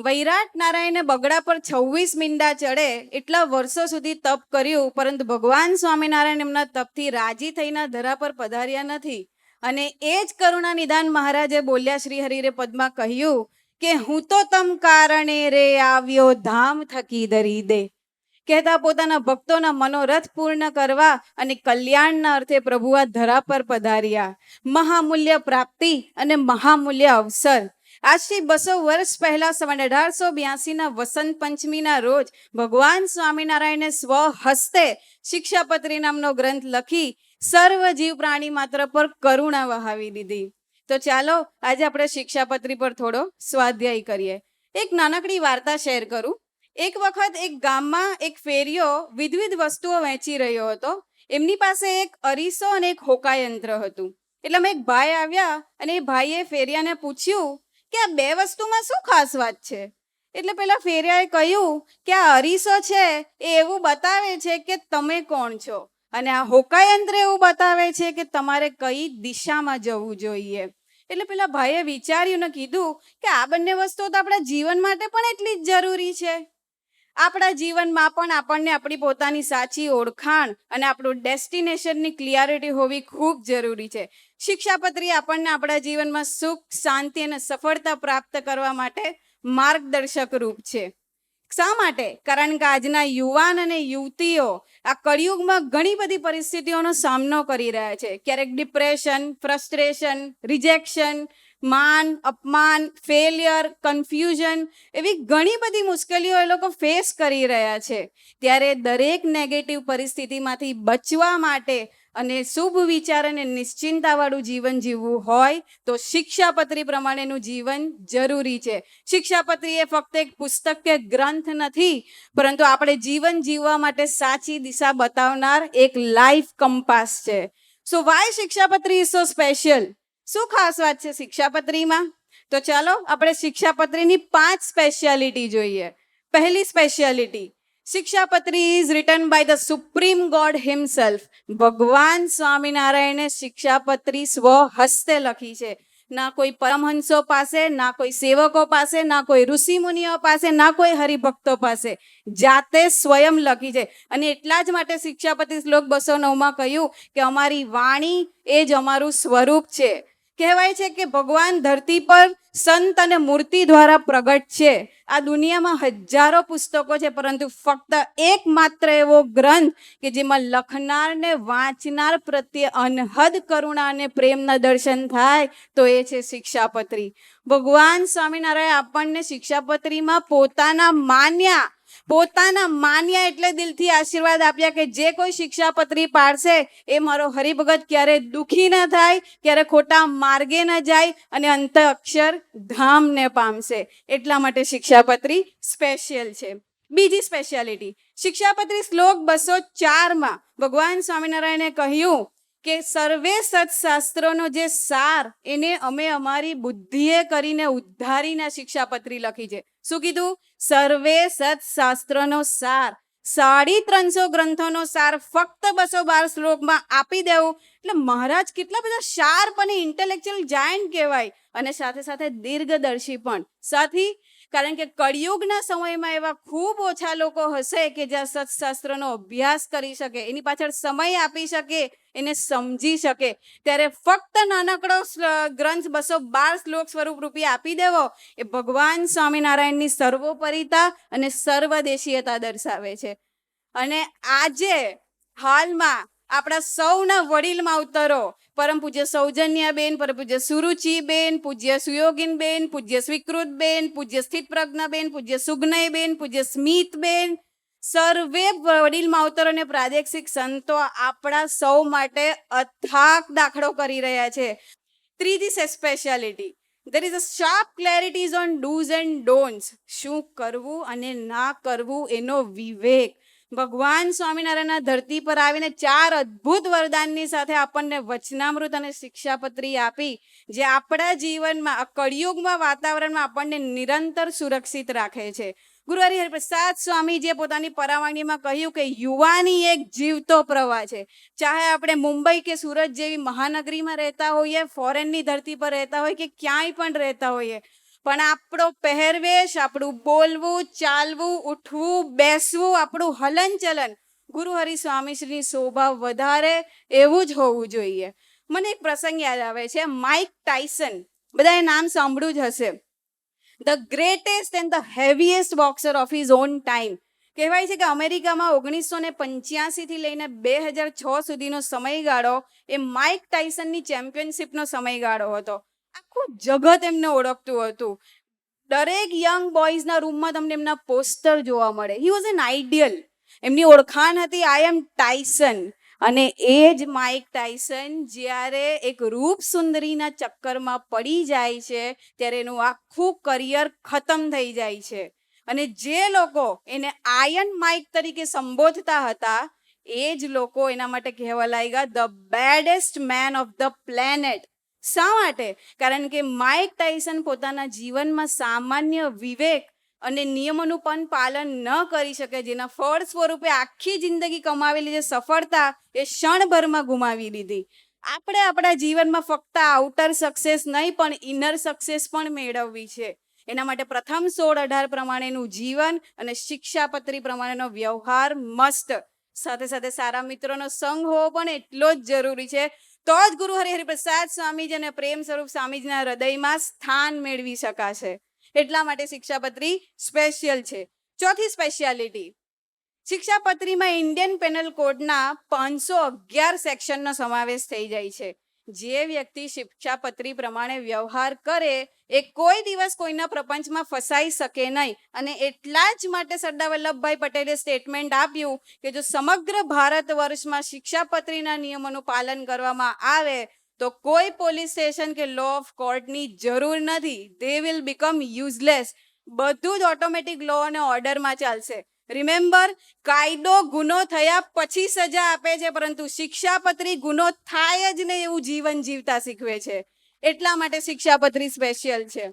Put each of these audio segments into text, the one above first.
વૈરાટ નારાયણે બગડા પર 26 મીંડા ચડે એટલા વર્ષો સુધી તપ કર્યું, પરંતુ ભગવાન સ્વામિનારાયણ એમના તપથી રાજી થઈને ધરા પર પધાર્યા નથી. અને એ જ કરુણા નિદાન મહારાજે બોલ્યા શ્રી હરિરે પદમાં કહ્યું કે હું તો તમ કારણે રે આવ્યો ધામ થકી દરી દે. કહેતા પોતાના ભક્તોના મનોરથ પૂર્ણ કરવા અને કલ્યાણના અર્થે પ્રભુ આ ધરા પર પધાર્યા. મહામૂલ્ય પ્રાપ્તિ અને મહામૂલ્ય અવસર. આજથી 200 વર્ષ પહેલા 1882ના વસંત પંચમીના રોજ ભગવાન સ્વામિનારાયણે સ્વહસ્તે શિક્ષાપત્રી નામનો ગ્રંથ લખી સર્વ જીવ પ્રાણી માત્ર પર કરુણા વહાવી દીધી. તો ચાલો આજે આપણે શિક્ષાપત્રી પર થોડો સ્વાધ્યાય કરીએ. એક નાનકડી વાર્તા શેર કરું. એક વખત એક ગામમાં એક ફેરિયો વિવિધ વસ્તુઓ વેચી રહ્યો હતો. એમની પાસે એક અરીસો અને એક હોકાયંત્ર હતું. એટલે એક ભાઈ આવ્યા અને એ ભાઈએ ફેરિયાને પૂછ્યું કે આ બે વસ્તુમાં શું ખાસ વાત છે. એટલે પેલા ફેરિયાએ કહ્યું કે આ અરીસો છે એ એવું બતાવે છે કે તમે કોણ છો, અને આ હોકાયંત્ર એવું બતાવે છે કે તમારે કઈ દિશામાં જવું જોઈએ. એટલે પેલા ભાઈએ વિચાર્યું ને કીધું કે આ બંને વસ્તુઓ તો આપણા જીવન માટે પણ એટલી જ જરૂરી છે. આપણા જીવનમાં પણ આપણને આપણી પોતાની સાચી ઓળખાણ અને આપણું ડેસ્ટિનેશનની ક્લિયરિટી હોવી ખૂબ જરૂરી છે. શિક્ષાપત્રી આપણને આપણા જીવનમાં સુખ, શાંતિ અને સફળતા પ્રાપ્ત કરવા માટે માર્ગદર્શક રૂપ છે. શા માટે? કારણ કે આજના યુવાન અને યુવતીઓ આ કળિયુગમાં ઘણી બધી પરિસ્થિતિઓનો સામનો કરી રહ્યા છે. ક્યારેક ડિપ્રેશન, ફ્રસ્ટ્રેશન, રિજેક્શન, માન, અપમાન, ફેલિયર, કન્ફ્યુઝન એવી ઘણી બધી મુશ્કેલીઓ એ લોકો ફેસ કરી રહ્યા છે. ત્યારે દરેક નેગેટિવ પરિસ્થિતિમાંથી બચવા માટે અને શુભ વિચાર અને નિશ્ચિંતાવાળું જીવન જીવવું હોય તો શિક્ષાપત્રી પ્રમાણેનું જીવન જરૂરી છે. શિક્ષાપત્રી એ ફક્ત એક પુસ્તક કે ગ્રંથ નથી, પરંતુ આપણે જીવન જીવવા માટે સાચી દિશા બતાવનાર એક લાઈફ કંપાસ છે. So why Shikshapatri is so special? શું ખાસ વાત છે શિક્ષાપત્રીમાં? તો ચાલો આપણે શિક્ષાપત્રીની 5 સ્પેશિયાલિટી જોઈએ. પહેલી speciality, Shikshapatri is written by the supreme god himself. ભગવાન સ્વામિનારાયણે શિક્ષાપત્રી સ્વહસ્તે લખી છે. ના કોઈ પરમહંસો પાસે, ના કોઈ સેવકો પાસે, ના કોઈ ઋષિ મુનિઓ પાસે, ના કોઈ હરિભક્તો પાસે. જાતે સ્વયં લખી છે. અને એટલા જ માટે શિક્ષાપત્રી શ્લોક 209માં કહ્યું કે અમારી વાણી એ જ અમારું સ્વરૂપ છે. કહેવાય છે કે ભગવાન ધરતી પર સંત અને મૂર્તિ દ્વારા પ્રગટ છે. આ દુનિયામાં હજારો પુસ્તકો છે, પરંતુ ફક્ત એકમાત્ર એવો ગ્રંથ કે જેમાં લખનારને વાંચનાર પ્રત્યે અનહદ કરુણા અને પ્રેમના દર્શન થાય તો એ છે શિક્ષાપત્રી. ભગવાન સ્વામિનારાયણ આપણને શિક્ષાપત્રીમાં પોતાના માન્યા એટલે દિલથી આશીર્વાદ આપ્યા કે જે કોઈ શિક્ષાપત્રી પાડશે એ મારો હરિભગત ક્યારે દુઃખી ન થાય, ક્યારે ખોટા માર્ગે ન જાય અને અંત અક્ષર ધામને પામશે. એટલા માટે શિક્ષાપત્રી સ્પેશિયલ છે. બીજી સ્પેશિયાલિટી, શિક્ષાપત્રી શ્લોક 204માં ભગવાન સ્વામિનારાયણે કહ્યું કે સર્વે સત્શાસ્ત્રોનો જે સાર એને અમે અમારી બુદ્ધિએ કરીને ઉદ્ધારીને શિક્ષાપત્રી લખી છે. શું કીધું? સર્વે સત્શાસ્ત્રોનો સાર. 350 ગ્રંથોનો સાર ફક્ત 212 શ્લોકમાં આપી દેવું એટલે મહારાજ કેટલા બધા શાર્પ અને ઇન્ટેલેક્ચ્યુઅલ જાયન્ટ કહેવાય, અને સાથે સાથે દીર્ઘદર્શી પણ. સાથી કારણ કે કળિયુગના સમયમાં એવા ખૂબ ઓછા લોકો હશે કે જે સત્શાસ્ત્રનો અભ્યાસ કરી શકે, એની પાછળ સમય આપી શકે, એને સમજી શકે. ત્યારે ફક્ત નાનકડો ગ્રંથ 212 શ્લોક સ્વરૂપ રૂપે આપી દેવો એ ભગવાન સ્વામિનારાયણની સર્વોપરિતા અને સર્વદેશીયતા દર્શાવે છે. અને આજે હાલમાં આપણા સૌના વડીલ માવતરો પરમ પૂજ્ય સૌજન્યાબેન, પરમ પૂજ્ય સુરુચિબેન, પૂજ્ય સુયોગીનબેન, પૂજ્ય સ્વીકૃતબેન, પૂજ્ય સ્થિતપ્રજ્ઞાબેન, પૂજ્ય સુગ્નયબેન, પૂજ્ય સ્મિતબેન, સર્વે વડીલ માવતરો અને પ્રાદેશિક સંતો આપણા સૌ માટે અથાક દાખલો કરી રહ્યા છે. ત્રીજી speciality, there is a sharp clarities on do's and don'ts. શું કરવું અને ના કરવું એનો વિવેક. ભગવાન સ્વામિનારાયણના ધરતી પર આવીને 4 અદ્ભુત વરદાનની સાથે આપણને વચનામૃત અને શિક્ષાપત્રી આપી, જે આપણા જીવનમાં આ કળિયુગમાં વાતાવરણમાં આપણને નિરંતર સુરક્ષિત રાખે છે. ગુરુ હરિપ્રસાદ સ્વામીજીએ પોતાની પરાવાણીમાં કહ્યું કે યુવાની એક જીવતો પ્રવાહ છે. ચાહે આપણે મુંબઈ કે સુરત જેવી મહાનગરીમાં રહેતા હોઈએ, ફોરેનની ધરતી પર રહેતા હોય કે ક્યાંય પણ રહેતા હોઈએ, પણ આપણો પહેરવેશ, આપણું બોલવું, ચાલવું, ઉઠવું, બેસવું, આપણું હલનચલન ગુરુહરિ સ્વામીશ્રીની શોભા વધારે એવું જ હોવું જોઈએ. મને એક પ્રસંગ યાદ આવે છે. માઇક ટાયસન, બધાએ નામ સાંભળ્યું જ હશે. The greatest and the heaviest boxer of his own time. કહેવાય છે કે અમેરિકામાં 1985થી લઈને 2006 સુધીનો સમયગાળો એ માઇક ટાયસનની ચેમ્પિયનશિપનો સમયગાળો હતો. આખું જગત એમને ઓળખતું હતું. દરેક યંગ બોયઝના રૂમમાં તમને એમના પોસ્ટર જોવા મળે. He was an ideal. એમની ઓળખાણ હતી, આઈ એમ ટાયસન. અને એ જ માઇક ટાયસન જ્યારે એક રૂપ સુંદરીના ચક્કરમાં પડી જાય છે ત્યારે એનું આખું કરિયર ખતમ થઈ જાય છે. અને જે લોકો એને આયન માઇક તરીકે સંબોધતા હતા એ જ લોકો એના માટે કહેવા લાગ્યા the baddest man of the planet. શા માટે? કારણ કે માઇક ટાયસન પોતાના જીવનમાં સામાન્ય વિવેક અને નિયમોનું પણ પાલન ન કરી શકે, જેના ફળ સ્વરૂપે આખી જિંદગી કમાવેલી જે સફળતા એ ક્ષણભરમાં ગુમાવી દીધી. આપણે આપણા જીવનમાં ફક્ત આઉટર સક્સેસ નહીં પણ ઇનર સક્સેસ પણ મેળવવી છે. એના માટે પ્રથમ 16-18 પ્રમાણેનું જીવન અને શિક્ષાપત્રી પ્રમાણેનો વ્યવહાર મસ્ત. સાથે સાથે સારા મિત્રોનો સંગ હોવો પણ એટલો જ જરૂરી છે. તો જ ગુરુ હરિપ્રસાદ સ્વામીજી અને પ્રેમ સ્વરૂપ સ્વામીજીના હૃદયમાં સ્થાન મેળવી શકાશે. એટલા માટે શિક્ષાપત્રી સ્પેશિયલ છે. ચોથી સ્પેશિયાલિટી, શિક્ષાપત્રીમાં ઇન્ડિયન પેનલ કોડના 511 સેક્શનનો સમાવેશ થઈ જાય છે. જે વ્યક્તિ શિક્ષાપત્રી પ્રમાણે વ્યવહાર કરે એ કોઈ દિવસ કોઈના પ્રપંચમાં ફસાઈ શકે નહીં. અને એટલા જ માટે સરદાર વલ્લભભાઈ પટેલે સ્ટેટમેન્ટ આપ્યું કે જો સમગ્ર ભારત વર્ષમાં શિક્ષાપત્રીના નિયમોનું પાલન કરવામાં આવે તો કોઈ પોલીસ સ્ટેશન કે લો ઓફ કોર્ટની જરૂર નથી. They will become useless. બધું જ ઓટોમેટિક લો અને ઓર્ડરમાં ચાલશે. રિમેમ્બર, કાયદો ગુનો થયા પછી સજા આપે છે, પરંતુ શિક્ષાપત્રી ગુનો થાય જ નહીં એવું જીવન જીવતા શીખવે છે. એટલા માટે શિક્ષાપત્રી સ્પેશિયલ છે.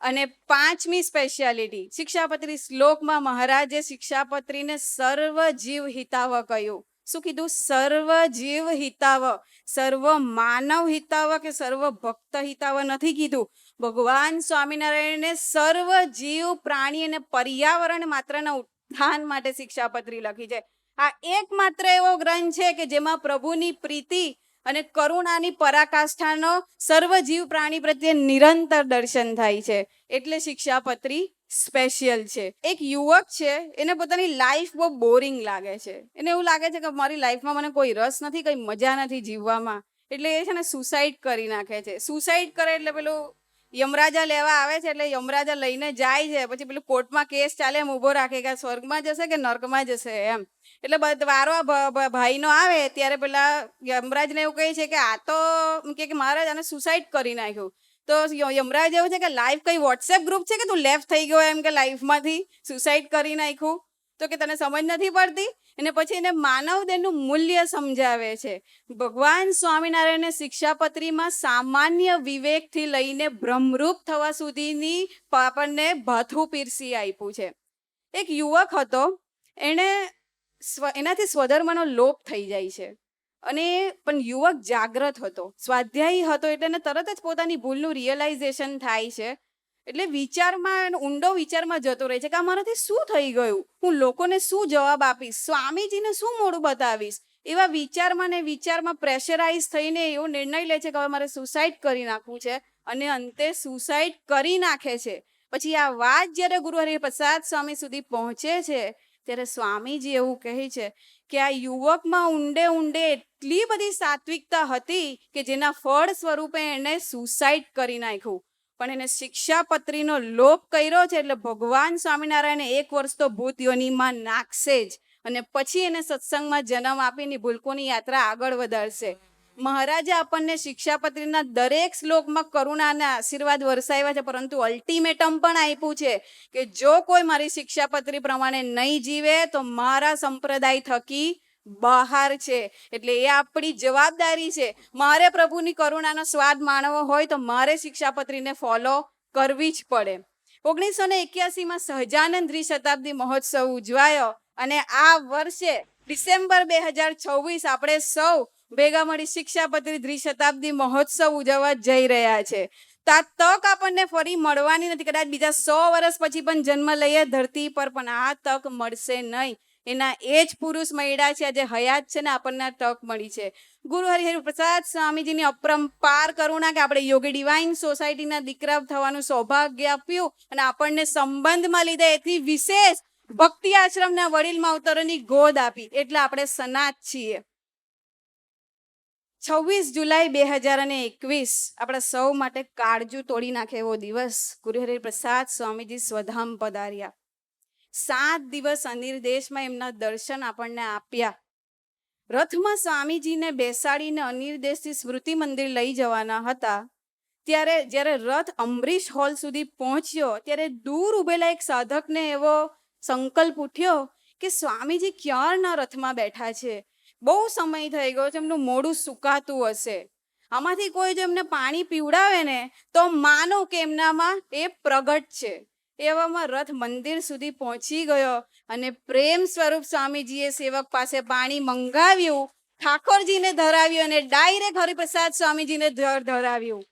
અને પાંચમી સ્પેશિયાલિટી, શિક્ષાપત્રી શ્લોકમાં મહારાજે શિક્ષાપત્રીને સર્વ જીવ હિતાવ કહ્યું. શું કીધું? સર્વ જીવ હિતાવ. સર્વ માનવ હિતાવ કે સર્વ ભક્ત હિતાવ નથી કીધું. ભગવાન સ્વામિનારાયણે સર્વ જીવ, પ્રાણી અને પર્યાવરણ માત્રના ઉત્થાન માટે શિક્ષાપત્રી લખી છે. આ એકમાત્ર એવો ગ્રંથ છે કે જેમાં પ્રભુની પ્રીતિ અને કરુણાની પરાકાષ્ઠાનો સર્વ જીવ પ્રાણી પ્રત્યે નિરંતર દર્શન થાય છે. એટલે શિક્ષાપત્રી સ્પેશિયલ છે. એક યુવક છે, એને પોતાની લાઈફ બહુ બોરિંગ લાગે છે. એને એવું લાગે છે કે મારી લાઈફમાં મને કોઈ રસ નથી, કઈ મજા નથી જીવવામાં. એટલે એ છે ને સુસાઇડ કરી નાખે છે. સુસાઇડ કરે એટલે પેલું યમરાજા લેવા આવે છે, એટલે યમરાજા લઈને જાય છે. પછી પેલું કોર્ટમાં કેસ ચાલે એમ ઊભો રાખે કે સ્વર્ગમાં જશે કે નર્કમાં જશે એમ. એટલે વારો ભાઈનો આવે ત્યારે પેલા યમરાજને એવું કહે છે કે આ તો કે મહારાજ આને સુસાઇડ કરી નાખ્યું. તો યમરાજ એવું છે કે લાઈફ કઈ વોટ્સએપ ગ્રુપ છે કે તું લેફ્ટ થઈ ગયો એમ કે લાઈફમાંથી સુસાઇડ કરી નાખ્યું? તો કે તને સમજ નથી પડતી. અને પછી એને માનવ દેહનું મૂલ્ય સમજાવે છે. ભગવાન સ્વામિનારાયણે શિક્ષાપત્રીમાં સામાન્ય વિવેકથી લઈને બ્રહ્મરૂપ થવા સુધીની આપણને ભાથું પીરસી આપ્યું છે. એક યુવક હતો, એનાથી સ્વધર્મનો લોપ થઈ જાય છે. અને પણ યુવક જાગ્રત હતો, સ્વાધ્યાયી હતો, એટલે એને તરત જ પોતાની ભૂલનું રિયલાઇઝેશન થાય છે. એટલે ઊંડો વિચારમાં જતો રહે છે કે આ મારાથી શું થઈ ગયું, હું લોકોને શું જવાબ આપીશ, સ્વામીજીને શું મોઢું બતાવીશ. એવા વિચારમાં પ્રેશરાઇઝ થઈને એવો નિર્ણય લે છે કે હવે મારે સુસાઇડ કરી નાખવું છે. અને અંતે સુસાઇડ કરી નાખે છે. પછી આ વાત જ્યારે ગુરુ હરિપ્રસાદ સ્વામી સુધી પહોંચે છે ત્યારે સ્વામીજી એવું કહે છે કે આ યુવકમાં ઊંડે એટલી બધી સાત્વિકતા હતી કે જેના ફળ સ્વરૂપે એને સુસાઇડ કરી નાખ્યું. પણ એને શિક્ષાપત્રીનો લોપ કર્યો છે એટલે ભગવાન સ્વામિનારાયણે 1 વર્ષ તો ભૂત યોનિમાં નાખશે જ. અને પછી એને સત્સંગમાં જન્મ આપીને ભૂલકોની યાત્રા આગળ વધારશે. મહારાજે આપણને શિક્ષાપત્રીના દરેક શ્લોકમાં કરુણાના આશીર્વાદ વરસાવ્યા છે, પરંતુ અલ્ટિમેટમ પણ આપ્યું છે કે જો કોઈ મારી શિક્ષાપત્રી પ્રમાણે નહીં જીવે તો મારા સંપ્રદાય થકી બહાર છે. એટલે એ આપણી જવાબદારી છે. મારે પ્રભુની કરુણાનો સ્વાદ માણવો હોય તો મારે શિક્ષાપત્રીને ફોલો કરવી જ પડે. 1981માં સહજાનંદ દ્વિશતાબ્દી મહોત્સવ ઉજવાયો અને આ વર્ષે ડિસેમ્બર 2026 આપણે સૌ ભેગા મળી શિક્ષાપત્રી દ્વિશતાબ્દી મહોત્સવ ઉજવવા જઈ રહ્યા છે. તો આ તક આપણને ફરી મળવાની નથી. કદાચ બીજા 100 વર્ષ પછી પણ જન્મ લઈએ ધરતી પર, પણ આ તક મળશે નહીં. એના એ જ પુરુષ મળ્યા છે આજે હયાત છે ને આપણને આ તક મળી છે. ગુરુ હરિહર પ્રસાદ સ્વામીજીની અપરંપાર કરુણા કે આપણે યોગી ડિવાઇન સોસાયટીના દીકરા થવાનું સૌભાગ્ય આપ્યું અને આપણને સંબંધમાં લીધે એથી વિશેષ ભક્તિ આશ્રમના વડીલ માવતરોની ગોદ આપી, એટલે આપણે સનાત છીએ. 26 જુલાઈ 2021 આપણા સૌ માટે કાળજું તોડી નાખે એવો દિવસ. ગુરુ હરિહર પ્રસાદ સ્વામીજી સ્વધામ પધાર્યા. 7 દિવસ અનિર્દેશમાં એમના દર્શન આપણને આપ્યા. રથમાં સ્વામીજીને બેસાડીને અનિર્દેશથી સ્મૃતિ મંદિર લઈ જવાના હતા. ત્યારે જ્યારે રથ અમરીશ હોલ સુધી પહોંચ્યો ત્યારે દૂર ઉભેલા એક સાધકને એવો સંકલ્પ ઉઠ્યો કે સ્વામીજી ક્યારના રથમાં બેઠા છે, બહુ સમય થઈ ગયો છે, એમનું મોઢું સુકાતું હશે, આમાંથી કોઈ જો એમને પાણી પીવડાવે ને તો માનો કે એમનામાં એ પ્રગટ છે. એવામાં રથ મંદિર સુધી પહોંચી ગયો અને પ્રેમ સ્વરૂપ સ્વામીજીએ સેવક પાસે પાણી મંગાવ્યું, ઠાકોરજીને ધરાવ્યું અને ડાયરેક્ટ હરિપ્રસાદ સ્વામીજીને ધરાવ્યું.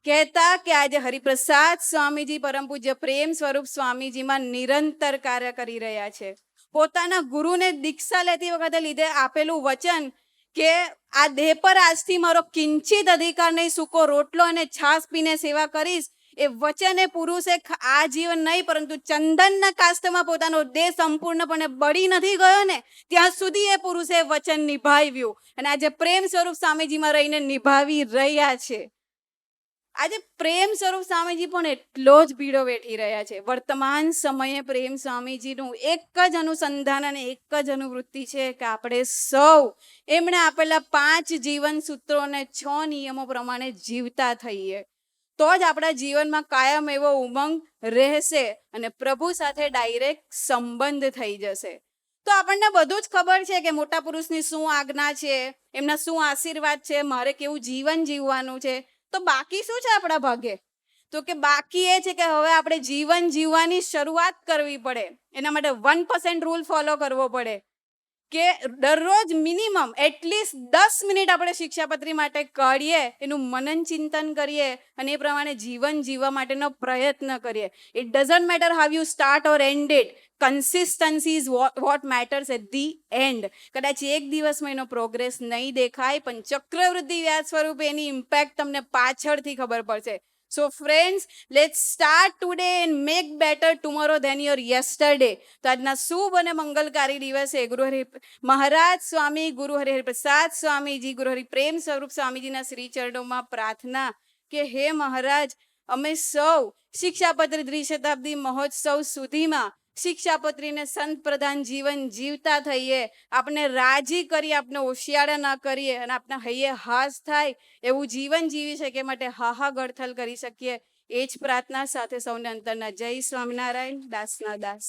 કહેતા કે આજે હરિપ્રસાદ સ્વામીજી પરમ પૂજ્ય પ્રેમ સ્વરૂપ સ્વામીજીમાં નિરંતર કાર્ય કરી રહ્યા છે. પોતાના ગુરુને દીક્ષા લેતી વખતે લીધે આપેલું વચન કે આ દેહ પર આજથી મારો કિંચિત અધિકાર નહીં, સૂકો રોટલો અને છાશ પીને સેવા કરીશ, એ વચને પુરુષે આ જીવન નહીં પરંતુ ચંદનના કાસ્તમાં પોતાનો દેહ સંપૂર્ણપણે બળી નથી ગયો ને ત્યાં સુધી એ પુરુષે વચન નિભાવ્યું અને આજે પ્રેમ સ્વરૂપ સ્વામીજીમાં રહીને નિભાવી રહ્યા છે. આજે પ્રેમ સ્વરૂપ સ્વામીજી પણ એટલો જ ભીડો વેઠી રહ્યા છે. વર્તમાન સમયે પ્રેમ સ્વામીજીનું એક જ અનુસંધાન અને એક જ અનુવૃત્તિ છે કે આપણે સૌ એમણે આપેલા 5 જીવન સૂત્રોને 6 નિયમો પ્રમાણે જીવતા થઈએ તો જ આપણા જીવનમાં કાયમ એવો ઉમંગ રહેશે અને પ્રભુ સાથે ડાયરેક્ટ સંબંધ થઈ જશે. તો આપણને બધું જ ખબર છે કે મોટા પુરુષની શું આજ્ઞા છે, એમના શું આશીર્વાદ છે, મારે કેવું જીવન જીવવાનું છે. તો બાકી શું છે આપણા ભાગે? તો કે બાકી એ છે કે હવે આપણે જીવન જીવવાની શરૂઆત કરવી પડે. એના માટે 1% રૂલ ફોલો કરવો પડે કે દરરોજ મિનિમમ એટલીસ્ટ 10 મિનિટ આપણે શિક્ષાપત્રી માટે કાઢીએ, એનું મનન ચિંતન કરીએ અને એ પ્રમાણે જીવન જીવવા માટેનો પ્રયત્ન કરીએ. It doesn't matter how you start or end it, consistency is what matters at the end. કદાચ એક દિવસમાં એનો પ્રોગ્રેસ નહીં દેખાય પણ ચક્રવૃદ્ધિ વ્યાજ સ્વરૂપે એની ઇમ્પેક્ટ તમને પાછળથી ખબર પડશે. So friends, let's start today and make better tomorrow than your yesterday. તો આજના શુભ અને મંગલકારી દિવસે ગુરુ હરિ મહારાજ સ્વામી, ગુરુ હરિહર પ્રસાદ સ્વામીજી, ગુરુ હરિ પ્રેમ સ્વરૂપ સ્વામીજીના શ્રી ચરણોમાં પ્રાર્થના કે હે મહારાજ, અમે સૌ શિક્ષાપત્રી દ્વિશતાબ્દી મહોત્સવ સુધીમાં શિક્ષાપત્રીને સંત પ્રધાન જીવન જીવતા થઈએ, આપણે રાજી કરીએ, આપણે હોશિયારા ના કરીએ અને આપણા હૈયે હાસ થાય એવું જીવન જીવી શકીએ માટે હાહા ગળથલ કરી શકીએ. એ જ પ્રાર્થના સાથે સૌને અંતરના જય સ્વામિનારાયણ. દાસના દાસ.